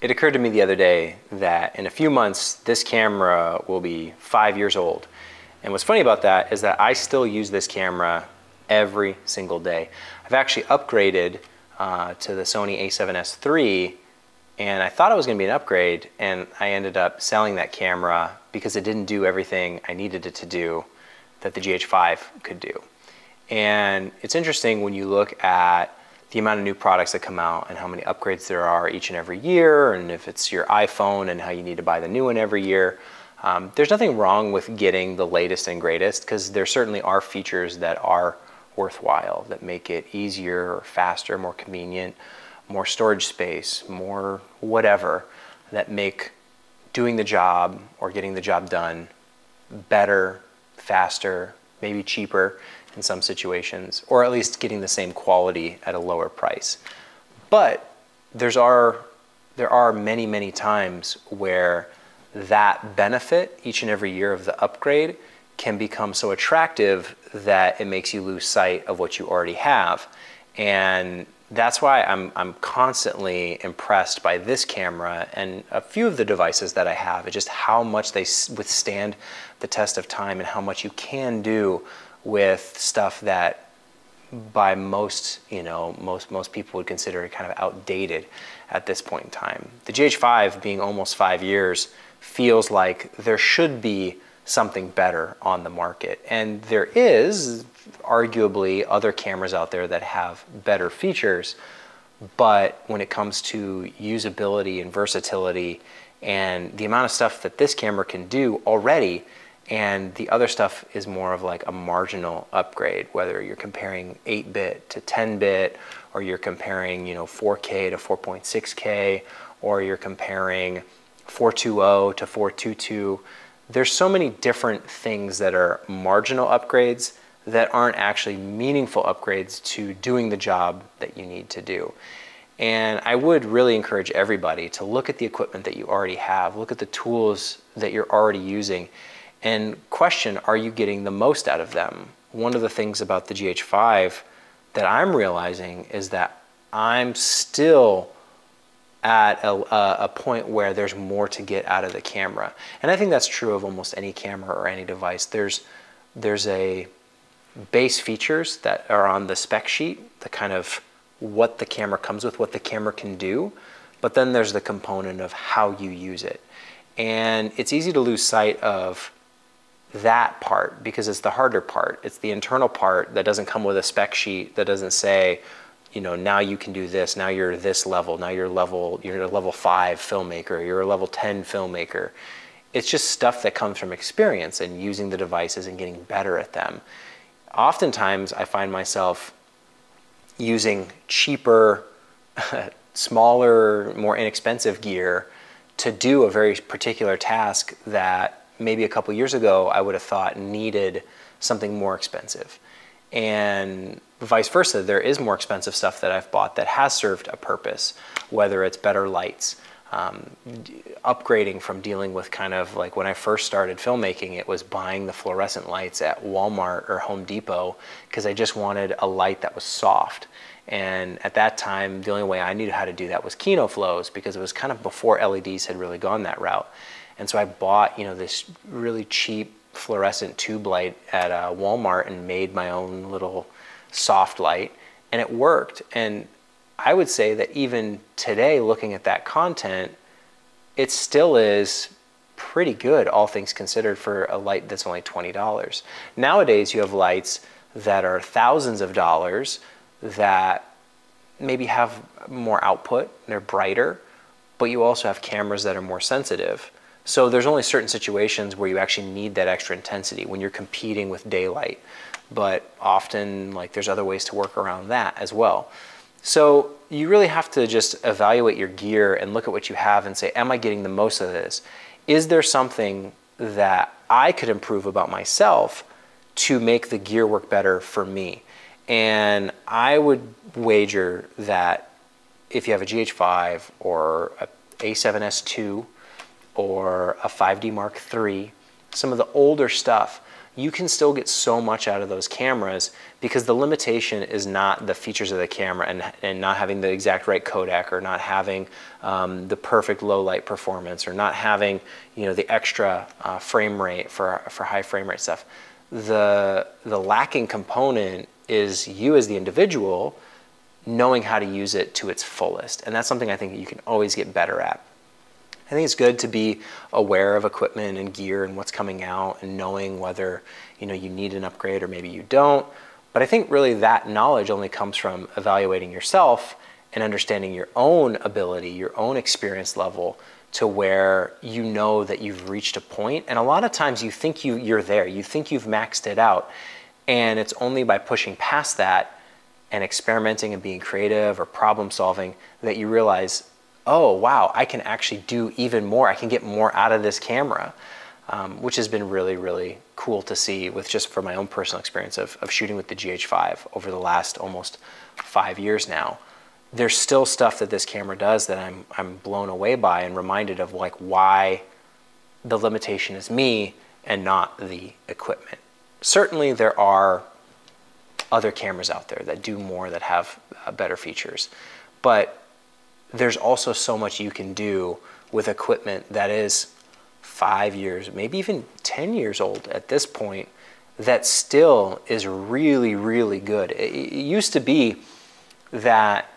It occurred to me the other day that in a few months, this camera will be 5 years old. And what's funny about that is that I still use this camera every single day. I've actually upgraded to the Sony a7S III, and I thought it was going to be an upgrade, and I ended up selling that camera because it didn't do everything I needed it to do that the GH5 could do. And it's interesting when you look at the amount of new products that come out and how many upgrades there are each and every year, and if it's your iPhone and how you need to buy the new one every year. There's nothing wrong with getting the latest and greatest, because there certainly are features that are worthwhile, that make it easier or faster, more convenient, more storage space, more whatever, that make doing the job or getting the job done better, faster, maybe cheaper in some situations, or at least getting the same quality at a lower price. But there are many, many times where that benefit each and every year of the upgrade can become so attractive that it makes you lose sight of what you already have. And that's why I'm constantly impressed by this camera and a few of the devices that I have, just how much they withstand the test of time and how much you can do with stuff that by most people would consider kind of outdated at this point in time. The GH5 being almost 5 years feels like there should be something better on the market. And there is arguably other cameras out there that have better features, but when it comes to usability and versatility and the amount of stuff that this camera can do already, and the other stuff is more of like a marginal upgrade, whether you're comparing 8-bit to 10-bit, or you're comparing 4K to 4.6K, or you're comparing 420 to 422. There's so many different things that are marginal upgrades that aren't actually meaningful upgrades to doing the job that you need to do. And I would really encourage everybody to look at the equipment that you already have, look at the tools that you're already using, and question, are you getting the most out of them? One of the things about the GH5 that I'm realizing is that I'm still at a point where there's more to get out of the camera. And I think that's true of almost any camera or any device. There's a base features that are on the spec sheet, the kind of what the camera comes with, what the camera can do, but then there's the component of how you use it. And it's easy to lose sight of that part because it's the harder part. It's the internal part that doesn't come with a spec sheet, that doesn't say, now you can do this, now you're this level, now you're a level 5 filmmaker, you're a level 10 filmmaker. It's just stuff that comes from experience and using the devices and getting better at them. Oftentimes I find myself using cheaper, smaller, more inexpensive gear to do a very particular task that maybe a couple years ago I would have thought needed something more expensive. And vice versa, there is more expensive stuff that I've bought that has served a purpose, whether it's better lights, upgrading from dealing with kind of like when I first started filmmaking, it was buying the fluorescent lights at Walmart or Home Depot because I just wanted a light that was soft. And at that time, the only way I knew how to do that was Kino flows, because it was kind of before LEDs had really gone that route. And so I bought, this really cheap fluorescent tube light at Walmart and made my own little soft light, and it worked. And I would say that even today, looking at that content, it still is pretty good, all things considered, for a light that's only $20. Nowadays, you have lights that are thousands of dollars that maybe have more output, they're brighter, but you also have cameras that are more sensitive. So there's only certain situations where you actually need that extra intensity when you're competing with daylight, but often there's other ways to work around that as well. So you really have to just evaluate your gear and look at what you have and say, am I getting the most of this? Is there something that I could improve about myself to make the gear work better for me? And I would wager that if you have a GH5 or a A7S II or a 5D Mark III, some of the older stuff, you can still get so much out of those cameras because the limitation is not the features of the camera and not having the exact right codec, or not having the perfect low light performance, or not having, you know, the extra frame rate for high frame rate stuff. The lacking component is you as the individual knowing how to use it to its fullest. And that's something I think that you can always get better at. I think it's good to be aware of equipment and gear and what's coming out, and knowing whether, you know, you need an upgrade or maybe you don't. But I think really that knowledge only comes from evaluating yourself and understanding your own ability, your own experience level, to where you know that you've reached a point. And a lot of times you think you're there, you think you've maxed it out, and it's only by pushing past that and experimenting and being creative or problem solving that you realize, oh wow, I can actually do even more. I can get more out of this camera, which has been really, really cool to see with just for my own personal experience of shooting with the GH5 over the last almost 5 years now. There's still stuff that this camera does that I'm blown away by and reminded of, like, why the limitation is me and not the equipment. Certainly there are other cameras out there that do more, that have better features, but there's also so much you can do with equipment that is 5 years, maybe even 10 years old at this point, that still is really, really good. It used to be that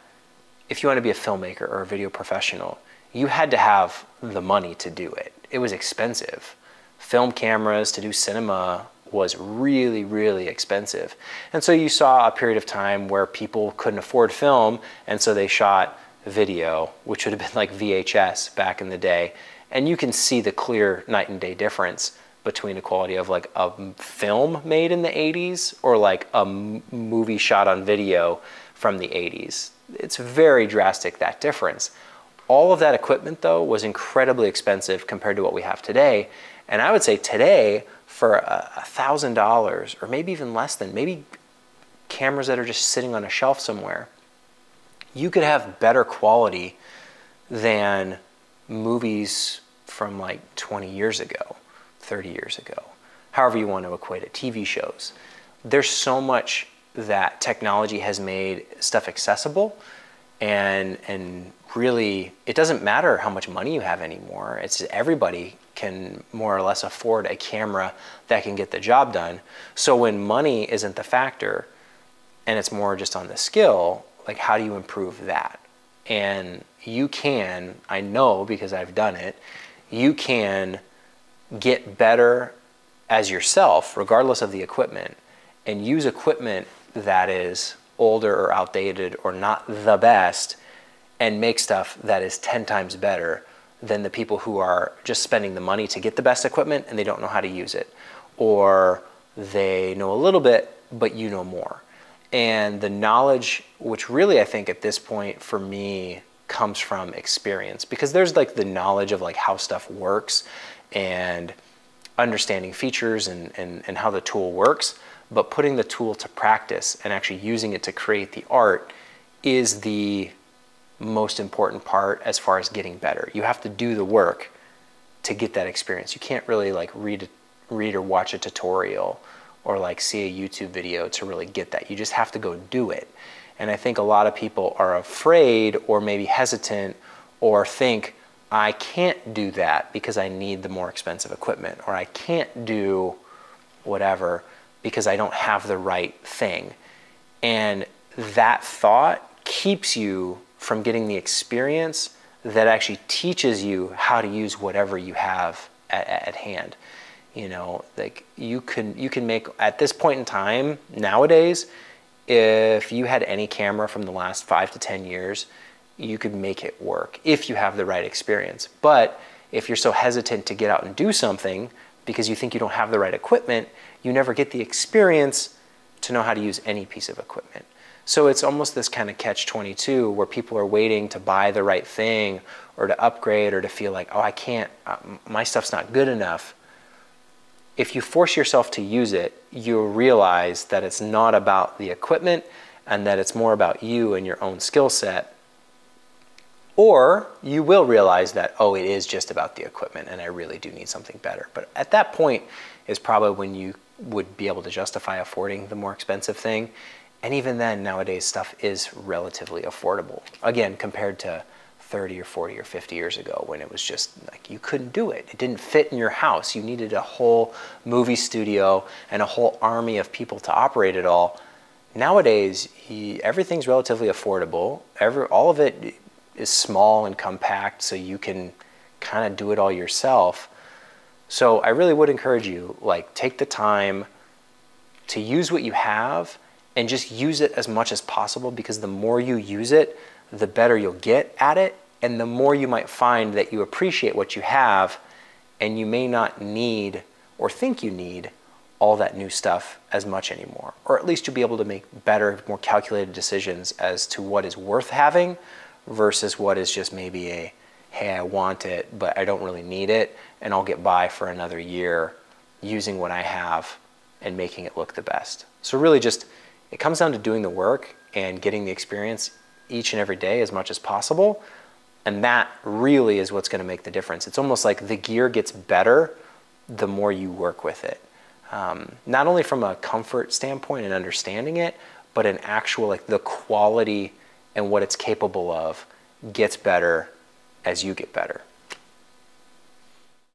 if you want to be a filmmaker or a video professional, you had to have the money to do it. It was expensive. Film cameras to do cinema was really, really expensive. And so you saw a period of time where people couldn't afford film, and so they shot video, which would have been like VHS back in the day. And you can see the clear night and day difference between the quality of like a film made in the 80s or like a movie shot on video from the 80s. It's very drastic, that difference. All of that equipment though was incredibly expensive compared to what we have today. And I would say today, for $1,000 or maybe even less than, maybe cameras that are just sitting on a shelf somewhere, you could have better quality than movies from like 20 years ago, 30 years ago, however you want to equate it, TV shows. There's so much that technology has made stuff accessible, and really it doesn't matter how much money you have anymore. It's everybody can more or less afford a camera that can get the job done. So when money isn't the factor and it's more just on the skill, like how do you improve that? And you can, I know because I've done it, you can get better as yourself regardless of the equipment, and use equipment that is older or outdated or not the best, and make stuff that is 10 times better than the people who are just spending the money to get the best equipment and they don't know how to use it, or they know a little bit but you know more. And the knowledge, which really I think at this point for me comes from experience, because there's like the knowledge of like how stuff works and understanding features and how the tool works, but putting the tool to practice and actually using it to create the art is the most important part as far as getting better. You have to do the work to get that experience. You can't really like read or watch a tutorial or like see a YouTube video to really get that. You just have to go do it. And I think a lot of people are afraid or maybe hesitant or think, I can't do that because I need the more expensive equipment, or I can't do whatever because I don't have the right thing. And that thought keeps you from getting the experience that actually teaches you how to use whatever you have at hand. You know, like you can make, at this point in time, nowadays, if you had any camera from the last 5 to 10 years, you could make it work if you have the right experience. But if you're so hesitant to get out and do something because you think you don't have the right equipment, you never get the experience to know how to use any piece of equipment. So it's almost this kind of catch-22 where people are waiting to buy the right thing or to upgrade or to feel like, oh, I can't, my stuff's not good enough. If you force yourself to use it, you'll realize that it's not about the equipment and that it's more about you and your own skill set. Or you will realize that, oh, it is just about the equipment and I really do need something better. But at that point is probably when you would be able to justify affording the more expensive thing. And even then, nowadays, stuff is relatively affordable. Again, compared to 30 or 40 or 50 years ago when it was just like you couldn't do it. It didn't fit in your house. You needed a whole movie studio and a whole army of people to operate it all. Nowadays, everything's relatively affordable. All of it is small and compact, so you can kind of do it all yourself. So I really would encourage you, like, take the time to use what you have and just use it as much as possible, because the more you use it, the better you'll get at it, and the more you might find that you appreciate what you have, and you may not need or think you need all that new stuff as much anymore. Or at least you'll be able to make better, more calculated decisions as to what is worth having versus what is just maybe a, hey, I want it, but I don't really need it, and I'll get by for another year using what I have and making it look the best. So really just, it comes down to doing the work and getting the experience each and every day as much as possible. And that really is what's going to make the difference. It's almost like the gear gets better the more you work with it. Not only from a comfort standpoint and understanding it, but an actual, like, the quality and what it's capable of gets better as you get better.